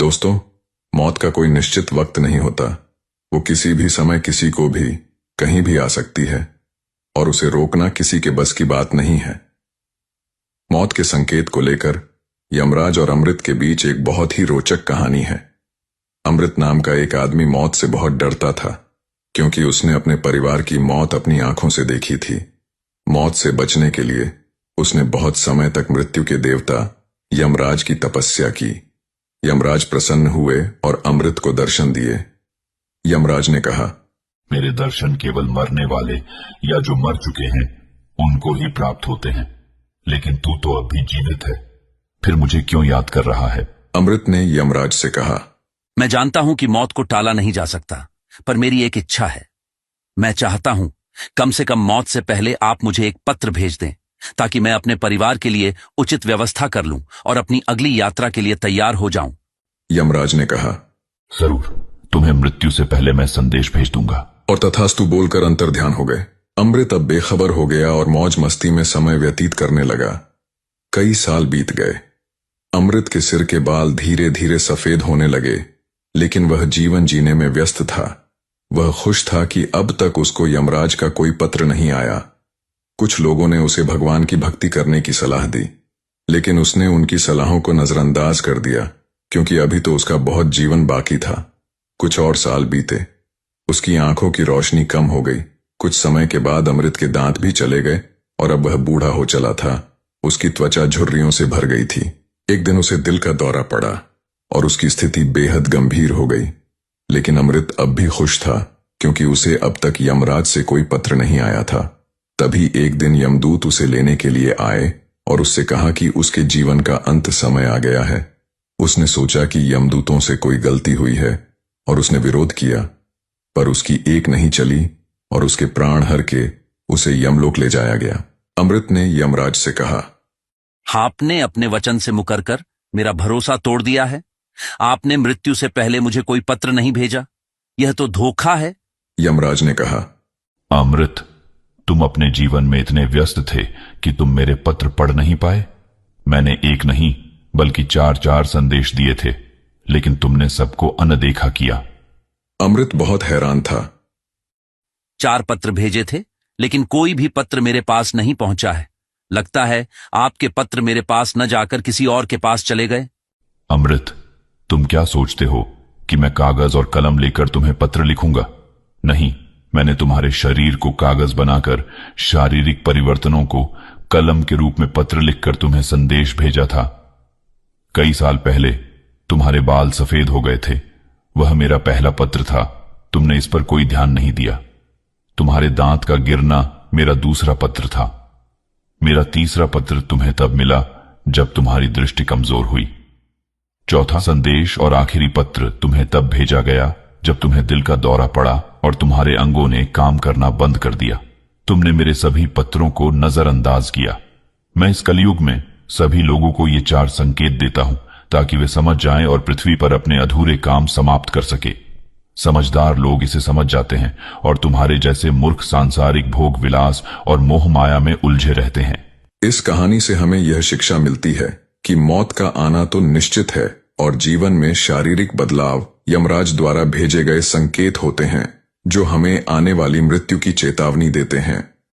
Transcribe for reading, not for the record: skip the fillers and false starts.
दोस्तों, मौत का कोई निश्चित वक्त नहीं होता। वो किसी भी समय किसी को भी कहीं भी आ सकती है और उसे रोकना किसी के बस की बात नहीं है। मौत के संकेत को लेकर यमराज और अमृत के बीच एक बहुत ही रोचक कहानी है। अमृत नाम का एक आदमी मौत से बहुत डरता था, क्योंकि उसने अपने परिवार की मौत अपनी आंखों से देखी थी। मौत से बचने के लिए उसने बहुत समय तक मृत्यु के देवता यमराज की तपस्या की। यमराज प्रसन्न हुए और अमृत को दर्शन दिए। यमराज ने कहा, मेरे दर्शन केवल मरने वाले या जो मर चुके हैं उनको ही प्राप्त होते हैं, लेकिन तू तो अब भी जीवित है, फिर मुझे क्यों याद कर रहा है? अमृत ने यमराज से कहा, मैं जानता हूं कि मौत को टाला नहीं जा सकता, पर मेरी एक इच्छा है। मैं चाहता हूं कम से कम मौत से पहले आप मुझे एक पत्र भेज दें, ताकि मैं अपने परिवार के लिए उचित व्यवस्था कर लूं और अपनी अगली यात्रा के लिए तैयार हो जाऊं। यमराज ने कहा, जरूर, तुम्हें मृत्यु से पहले मैं संदेश भेज दूंगा। और तथास्तु बोलकर अंतर्ध्यान हो गए। अमृत अब बेखबर हो गया और मौज मस्ती में समय व्यतीत करने लगा। कई साल बीत गए। अमृत के सिर के बाल धीरे धीरे सफेद होने लगे, लेकिन वह जीवन जीने में व्यस्त था। वह खुश था कि अब तक उसको यमराज का कोई पत्र नहीं आया। कुछ लोगों ने उसे भगवान की भक्ति करने की सलाह दी, लेकिन उसने उनकी सलाहों को नजरअंदाज कर दिया, क्योंकि अभी तो उसका बहुत जीवन बाकी था। कुछ और साल बीते। उसकी आंखों की रोशनी कम हो गई। कुछ समय के बाद अमृत के दांत भी चले गए और अब वह बूढ़ा हो चला था। उसकी त्वचा झुर्रियों से भर गई थी। एक दिन उसे दिल का दौरा पड़ा और उसकी स्थिति बेहद गंभीर हो गई। लेकिन अमृत अब भी खुश था, क्योंकि उसे अब तक यमराज से कोई पत्र नहीं आया था। तभी एक दिन यमदूत उसे लेने के लिए आए और उससे कहा कि उसके जीवन का अंत समय आ गया है। उसने सोचा कि यमदूतों से कोई गलती हुई है और उसने विरोध किया, पर उसकी एक नहीं चली और उसके प्राण हर के उसे यमलोक ले जाया गया। अमृत ने यमराज से कहा, आपने अपने वचन से मुकरकर मेरा भरोसा तोड़ दिया है। आपने मृत्यु से पहले मुझे कोई पत्र नहीं भेजा। यह तो धोखा है। यमराज ने कहा, अमृत, तुम अपने जीवन में इतने व्यस्त थे कि तुम मेरे पत्र पढ़ नहीं पाए। मैंने एक नहीं बल्कि 4 संदेश दिए थे, लेकिन तुमने सबको अनदेखा किया। अमृत बहुत हैरान था। 4 पत्र भेजे थे, लेकिन कोई भी पत्र मेरे पास नहीं पहुंचा है। लगता है आपके पत्र मेरे पास न जाकर किसी और के पास चले गए। अमृत, तुम क्या सोचते हो कि मैं कागज और कलम लेकर तुम्हें पत्र लिखूंगा? नहीं, मैंने तुम्हारे शरीर को कागज बनाकर शारीरिक परिवर्तनों को कलम के रूप में पत्र लिखकर तुम्हें संदेश भेजा था। कई साल पहले तुम्हारे बाल सफेद हो गए थे। वह मेरा पहला पत्र था। तुमने इस पर कोई ध्यान नहीं दिया। तुम्हारे दांत का गिरना मेरा दूसरा पत्र था। मेरा तीसरा पत्र तुम्हें तब मिला जब तुम्हारी दृष्टि कमजोर हुई। चौथा संदेश और आखिरी पत्र तुम्हें तब भेजा गया जब तुम्हें दिल का दौरा पड़ा और तुम्हारे अंगों ने काम करना बंद कर दिया। तुमने मेरे सभी पत्रों को नजरअंदाज किया। मैं इस कलयुग में सभी लोगों को ये 4 संकेत देता हूं, ताकि वे समझ जाएं और पृथ्वी पर अपने अधूरे काम समाप्त कर सके। समझदार लोग इसे समझ जाते हैं और तुम्हारे जैसे मूर्ख सांसारिक भोग विलास और मोह माया में उलझे रहते हैं। इस कहानी से हमें यह शिक्षा मिलती है कि मौत का आना तो निश्चित है और जीवन में शारीरिक बदलाव यमराज द्वारा भेजे गए संकेत होते हैं, जो हमें आने वाली मृत्यु की चेतावनी देते हैं।